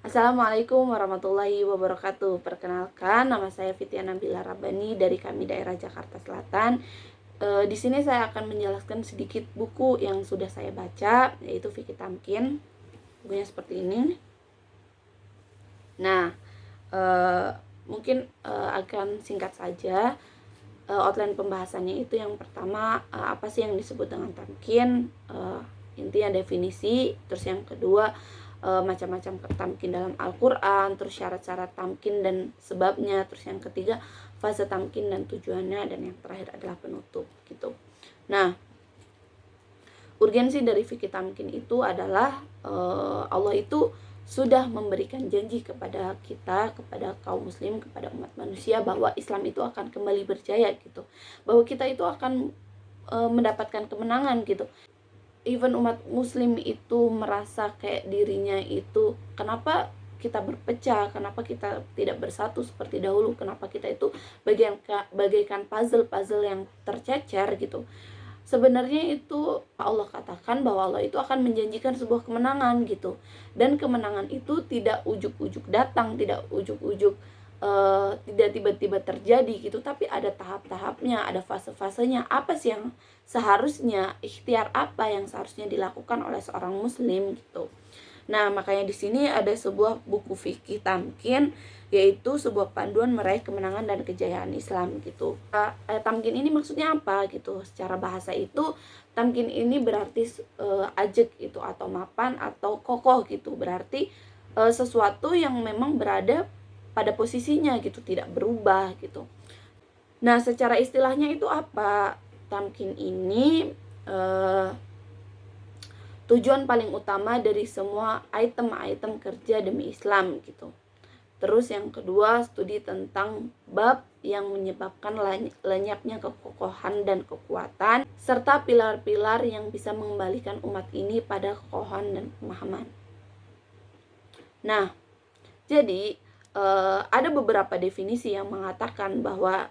Assalamualaikum warahmatullahi wabarakatuh. Perkenalkan, nama saya Fitia Nabila Rabbani dari kami daerah Jakarta Selatan. Di sini saya akan menjelaskan sedikit buku yang sudah saya baca, yaitu Fikih Tamkin. Bukunya seperti ini. Nah, mungkin akan singkat saja. Outline pembahasannya itu yang pertama, apa sih yang disebut dengan tamkin, intinya definisi. Terus yang kedua, macam-macam tamkin dalam Al-Quran, terus syarat-syarat tamkin dan sebabnya. Terus yang ketiga, fase tamkin dan tujuannya, dan yang terakhir adalah penutup gitu. Nah, urgensi dari fikih tamkin itu adalah Allah itu sudah memberikan janji kepada kita, kepada kaum muslim, kepada umat manusia, bahwa Islam itu akan kembali berjaya gitu, bahwa kita itu akan mendapatkan kemenangan gitu. Even umat muslim itu merasa kayak dirinya itu, kenapa kita berpecah, kenapa kita tidak bersatu seperti dahulu, kenapa kita itu bagaikan puzzle yang tercecer gitu. Sebenarnya itu Allah katakan bahwa Allah itu akan menjanjikan sebuah kemenangan gitu, dan kemenangan itu tidak ujuk-ujuk datang, tidak ujuk-ujuk tidak tiba-tiba terjadi gitu, tapi ada tahap-tahapnya, ada fase-fasenya. Apa sih yang seharusnya, ikhtiar apa yang seharusnya dilakukan oleh seorang muslim gitu. Nah, makanya di sini ada sebuah buku fikih tamkin, yaitu sebuah panduan meraih kemenangan dan kejayaan Islam gitu. Tamkin ini maksudnya apa gitu? Secara bahasa itu, tamkin ini berarti ajek itu, atau mapan, atau kokoh gitu. Berarti sesuatu yang memang berada pada posisinya gitu, tidak berubah gitu. Nah, secara istilahnya itu apa? Tamkin ini tujuan paling utama dari semua item-item kerja demi Islam gitu. Terus yang kedua, studi tentang bab yang menyebabkan lenyapnya kekokohan dan kekuatan, serta pilar-pilar yang bisa mengembalikan umat ini pada kekokohan dan pemahaman. Nah, jadi ada beberapa definisi yang mengatakan bahwa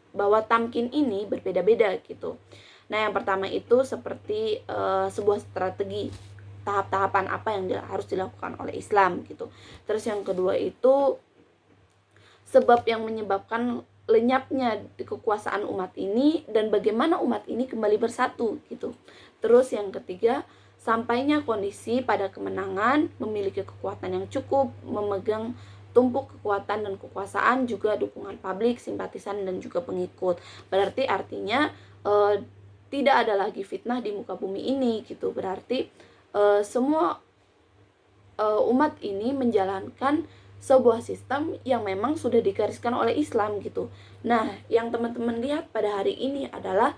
bahwa tamkin ini berbeda-beda gitu. Nah, yang pertama itu seperti sebuah strategi, tahap-tahapan apa yang harus dilakukan oleh Islam gitu. Terus yang kedua itu sebab yang menyebabkan lenyapnya kekuasaan umat ini dan bagaimana umat ini kembali bersatu gitu. Terus yang ketiga, sampainya kondisi pada kemenangan, memiliki kekuatan yang cukup, memegang tumpuk kekuatan dan kekuasaan, juga dukungan publik, simpatisan, dan juga pengikut. Berarti artinya tidak ada lagi fitnah di muka bumi ini gitu. Berarti semua umat ini menjalankan sebuah sistem yang memang sudah digariskan oleh Islam gitu. Nah, yang teman-teman lihat pada hari ini adalah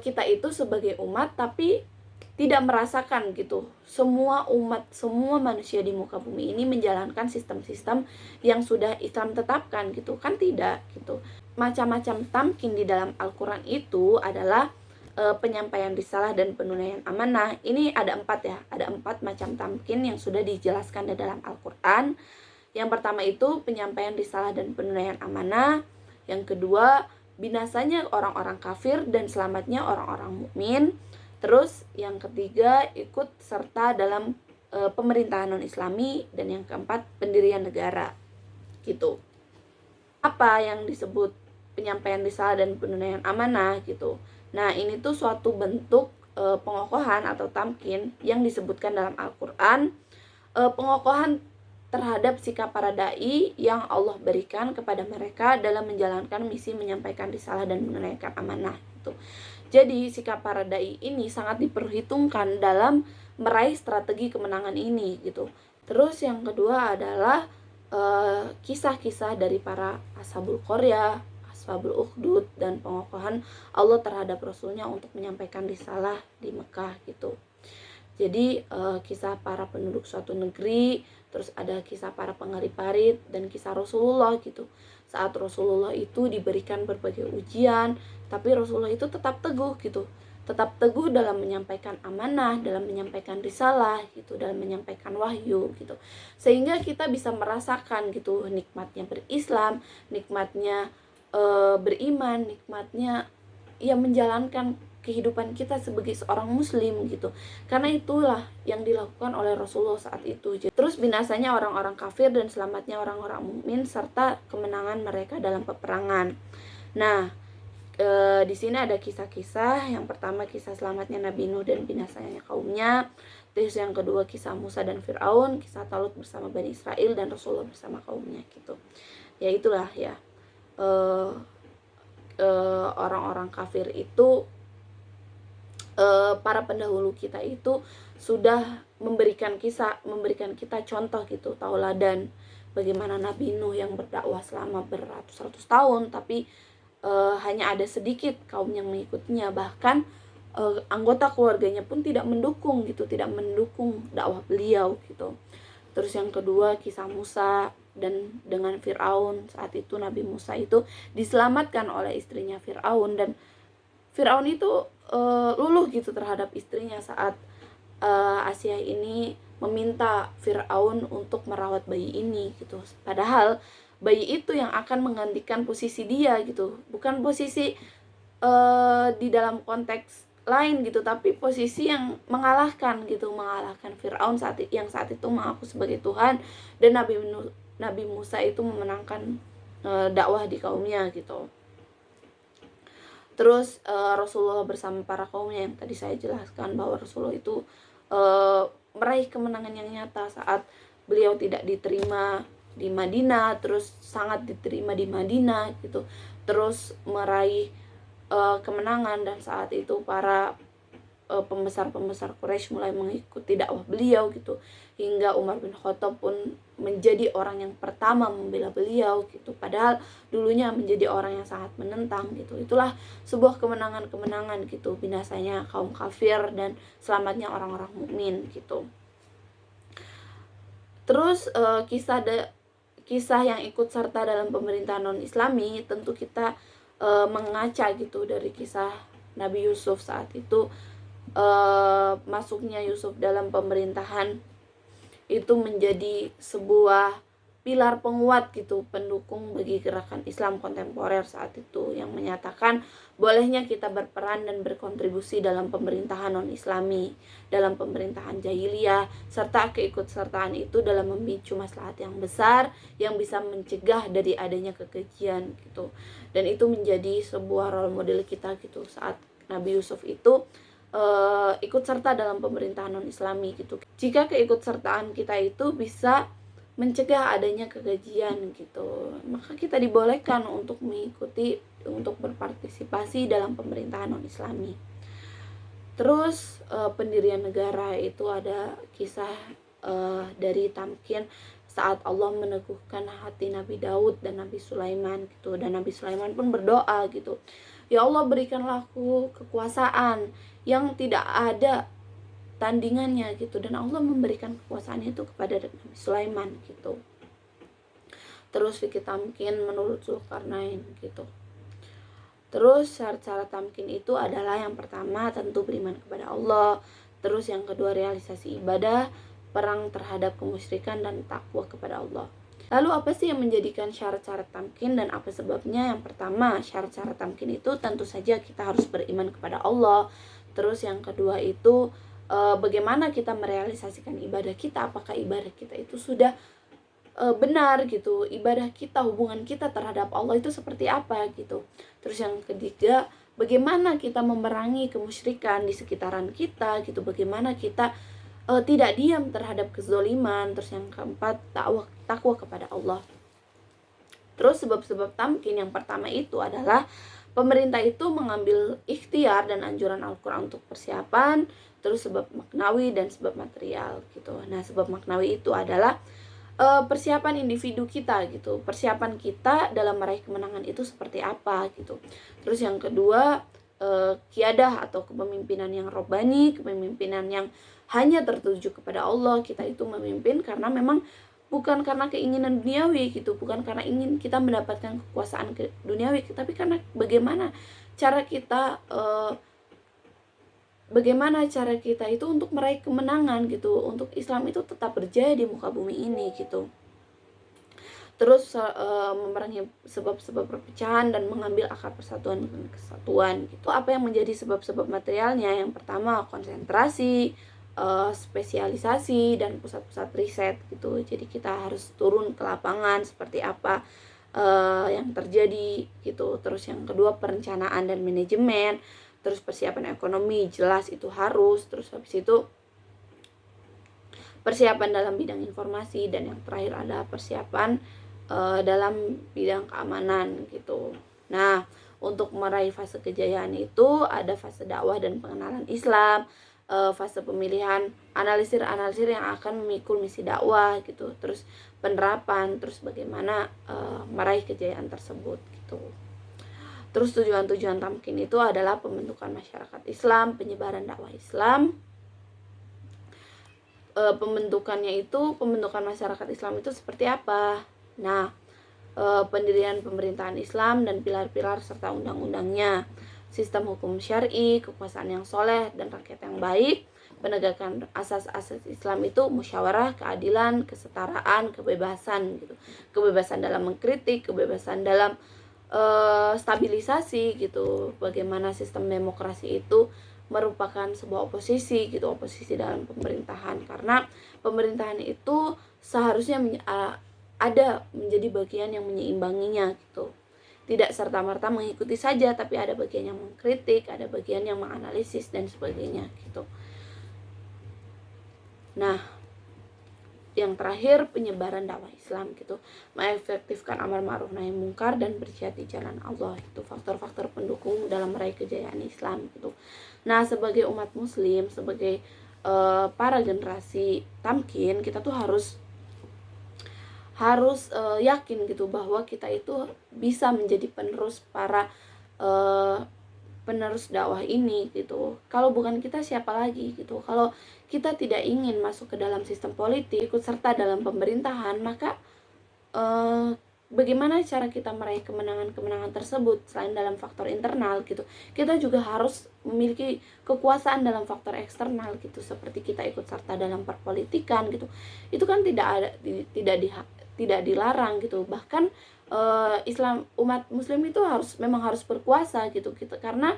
kita itu sebagai umat tapi tidak merasakan gitu. Semua umat, semua manusia di muka bumi ini menjalankan sistem-sistem yang sudah Islam tetapkan gitu. Kan tidak gitu. Macam-macam tamkin di dalam Al-Quran itu adalah penyampaian risalah dan penunaian amanah. Ini ada 4 ya, ada 4 macam tamkin yang sudah dijelaskan di dalam Al-Quran. Yang pertama itu penyampaian risalah dan penunaian amanah. Yang kedua, binasanya orang-orang kafir dan selamatnya orang-orang mukmin. Terus yang ketiga, ikut serta dalam pemerintahan non-Islami. Dan yang keempat, pendirian negara gitu. Apa yang disebut penyampaian risalah dan penunaian amanah gitu? Nah, ini tuh suatu bentuk pengokohan atau tamkin yang disebutkan dalam Al-Quran, pengokohan terhadap sikap para dai yang Allah berikan kepada mereka dalam menjalankan misi menyampaikan risalah dan menunaikan amanah gitu. Jadi sikap para dai ini sangat diperhitungkan dalam meraih strategi kemenangan ini gitu. Terus yang kedua adalah kisah-kisah dari para ashabul qaryah, ashabul ukhdud, dan pengokohan Allah terhadap Rasulnya untuk menyampaikan risalah di Mekah gitu. Jadi kisah para penduduk suatu negeri, terus ada kisah para pengali parit, dan kisah Rasulullah gitu. Saat Rasulullah itu diberikan berbagai ujian, tapi Rasulullah itu tetap teguh gitu. Tetap teguh dalam menyampaikan amanah, dalam menyampaikan risalah gitu, dalam menyampaikan wahyu gitu. Sehingga kita bisa merasakan gitu nikmatnya berislam, nikmatnya beriman, nikmatnya ya menjalankan kehidupan kita sebagai seorang muslim gitu. Karena itulah yang dilakukan oleh Rasulullah saat itu. Terus binasanya orang-orang kafir dan selamatnya orang-orang mukmin serta kemenangan mereka dalam peperangan. Nah, di sini ada kisah-kisah. Yang pertama kisah selamatnya Nabi Nuh dan binasanya kaumnya. Terus yang kedua kisah Musa dan Fir'aun, kisah Talut bersama Bani Israel dan Rasulullah bersama kaumnya gitu. Ya itulah ya. Orang-orang kafir itu, para pendahulu kita itu sudah memberikan kita contoh gitu, tauladan bagaimana Nabi Nuh yang berdakwah selama beratus-ratus tahun, tapi hanya ada sedikit kaum yang mengikutinya, bahkan anggota keluarganya pun tidak mendukung dakwah beliau gitu. Terus yang kedua kisah Musa dan dengan Fir'aun. Saat itu Nabi Musa itu diselamatkan oleh istrinya Fir'aun, dan Fir'aun itu luluh gitu terhadap istrinya saat Asia ini meminta Fir'aun untuk merawat bayi ini gitu. Padahal bayi itu yang akan menggantikan posisi dia gitu, bukan posisi di dalam konteks lain gitu, tapi posisi yang mengalahkan Fir'aun saat itu mengaku sebagai Tuhan, dan Nabi Musa itu memenangkan dakwah di kaumnya gitu. Terus Rasulullah bersama para kaumnya yang tadi saya jelaskan bahwa Rasulullah itu meraih kemenangan yang nyata saat beliau tidak diterima di Madinah, terus sangat diterima di Madinah gitu, terus meraih kemenangan, dan saat itu para pembesar-pembesar Quraisy mulai mengikuti dakwah beliau gitu, hingga Umar bin Khattab pun menjadi orang yang pertama membela beliau gitu, padahal dulunya menjadi orang yang sangat menentang gitu. Itulah sebuah kemenangan gitu, binasanya kaum kafir dan selamatnya orang-orang mukmin gitu. Terus kisah yang ikut serta dalam pemerintahan non-Islami, tentu kita mengaca gitu dari kisah Nabi Yusuf saat itu. Masuknya Yusuf dalam pemerintahan itu menjadi sebuah pilar penguat gitu, pendukung bagi gerakan Islam kontemporer saat itu, yang menyatakan bolehnya kita berperan dan berkontribusi dalam pemerintahan non-Islami, dalam pemerintahan jahiliyah, serta keikutsertaan itu dalam memicu maslahat yang besar yang bisa mencegah dari adanya kekejian gitu. Dan itu menjadi sebuah role model kita gitu saat Nabi Yusuf itu ikut serta dalam pemerintahan non-Islami gitu. Jika keikutsertaan kita itu bisa mencegah adanya kekejian gitu, maka kita dibolehkan untuk berpartisipasi dalam pemerintahan non-Islami. Terus pendirian negara itu ada kisah dari Tamkin saat Allah meneguhkan hati Nabi Daud dan Nabi Sulaiman gitu, dan Nabi Sulaiman pun berdoa gitu, ya Allah berikanlah aku kekuasaan yang tidak ada tandingannya gitu, dan Allah memberikan kekuasaan itu kepada Nabi Sulaiman gitu. Terus fikih tamkin menurut Zulkarnain gitu. Terus syarat-syarat tamkin itu adalah yang pertama tentu beriman kepada Allah, terus yang kedua realisasi ibadah, perang terhadap kemusyrikan, dan takwa kepada Allah. Lalu apa sih yang menjadikan syarat-syarat tamkin dan apa sebabnya? Yang pertama, syarat-syarat tamkin itu tentu saja kita harus beriman kepada Allah. Terus yang kedua itu bagaimana kita merealisasikan ibadah kita, apakah ibadah kita itu sudah benar gitu, ibadah kita, hubungan kita terhadap Allah itu seperti apa gitu. Terus yang ketiga, bagaimana kita memerangi kemusyrikan di sekitaran kita gitu, bagaimana kita tidak diam terhadap kezoliman. Terus yang keempat, takwa kepada Allah. Terus sebab-sebab tamkin yang pertama itu adalah pemerintah itu mengambil ikhtiar dan anjuran Al-Quran untuk persiapan. Terus sebab maknawi dan sebab material gitu. Nah, sebab maknawi itu adalah persiapan individu kita gitu, persiapan kita dalam meraih kemenangan itu seperti apa gitu. Terus yang kedua, kiadah atau kepemimpinan yang robbani, kepemimpinan yang hanya tertuju kepada Allah. Kita itu memimpin karena memang bukan karena keinginan duniawi gitu, bukan karena ingin kita mendapatkan kekuasaan duniawi, tapi karena bagaimana cara kita itu untuk meraih kemenangan gitu, untuk Islam itu tetap berjaya di muka bumi ini gitu. terus memerangi sebab-sebab perpecahan dan mengambil akar persatuan dan kesatuan gitu. Apa yang menjadi sebab-sebab materialnya? Yang pertama konsentrasi, spesialisasi, dan pusat-pusat riset gitu. Jadi kita harus turun ke lapangan seperti apa yang terjadi gitu. Terus yang kedua perencanaan dan manajemen, terus persiapan ekonomi jelas itu harus, terus habis itu persiapan dalam bidang informasi, dan yang terakhir adalah persiapan dalam bidang keamanan gitu. Nah, untuk meraih fase kejayaan itu ada fase dakwah dan pengenalan Islam, fase pemilihan analisir yang akan memikul misi dakwah gitu, terus penerapan, terus bagaimana meraih kejayaan tersebut gitu. Terus tujuan-tujuan tamkin itu adalah pembentukan masyarakat Islam, penyebaran dakwah Islam. Pembentukan masyarakat Islam itu seperti apa? Nah, pendirian pemerintahan Islam dan pilar-pilar serta undang-undangnya, sistem hukum syar'i, kekuasaan yang soleh dan rakyat yang baik, penegakan asas-asas Islam itu musyawarah, keadilan, kesetaraan, kebebasan gitu. Kebebasan dalam mengkritik, kebebasan dalam stabilisasi gitu. Bagaimana sistem demokrasi itu merupakan sebuah oposisi gitu, oposisi dalam pemerintahan, karena pemerintahan itu seharusnya ada menjadi bagian yang menyeimbanginya gitu, tidak serta-merta mengikuti saja, tapi ada bagian yang mengkritik, ada bagian yang menganalisis dan sebagainya gitu. Nah, yang terakhir penyebaran dakwah Islam gitu, mengefektifkan amar ma'ruf nahi mungkar dan berjihad di jalan Allah, itu faktor-faktor pendukung dalam meraih kejayaan Islam gitu. Nah, sebagai umat muslim, sebagai para generasi tamkin, kita tuh harus yakin gitu bahwa kita itu bisa menjadi penerus penerus dakwah ini gitu. Kalau bukan kita siapa lagi gitu. Kalau kita tidak ingin masuk ke dalam sistem politik, ikut serta dalam pemerintahan, maka bagaimana cara kita meraih kemenangan-kemenangan tersebut selain dalam faktor internal gitu. Kita juga harus memiliki kekuasaan dalam faktor eksternal gitu, seperti kita ikut serta dalam perpolitikan gitu. Itu kan tidak dilarang gitu. Bahkan Islam, umat muslim itu memang harus berkuasa gitu kita, karena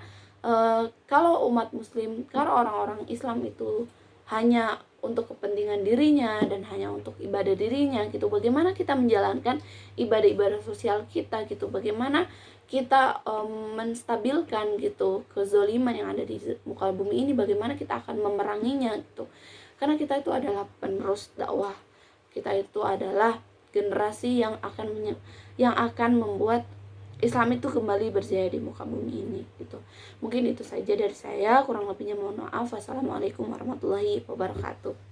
kalau orang-orang Islam itu hanya untuk kepentingan dirinya dan hanya untuk ibadah dirinya gitu, bagaimana kita menjalankan ibadah-ibadah sosial kita gitu, bagaimana kita menstabilkan gitu kezoliman yang ada di muka bumi ini, bagaimana kita akan memeranginya gitu. Karena kita itu adalah penerus dakwah, kita itu adalah generasi yang akan membuat Islam itu kembali berjaya di muka bumi ini gitu. Mungkin itu saja dari saya, kurang lebihnya mohon maaf. Wassalamualaikum warahmatullahi wabarakatuh.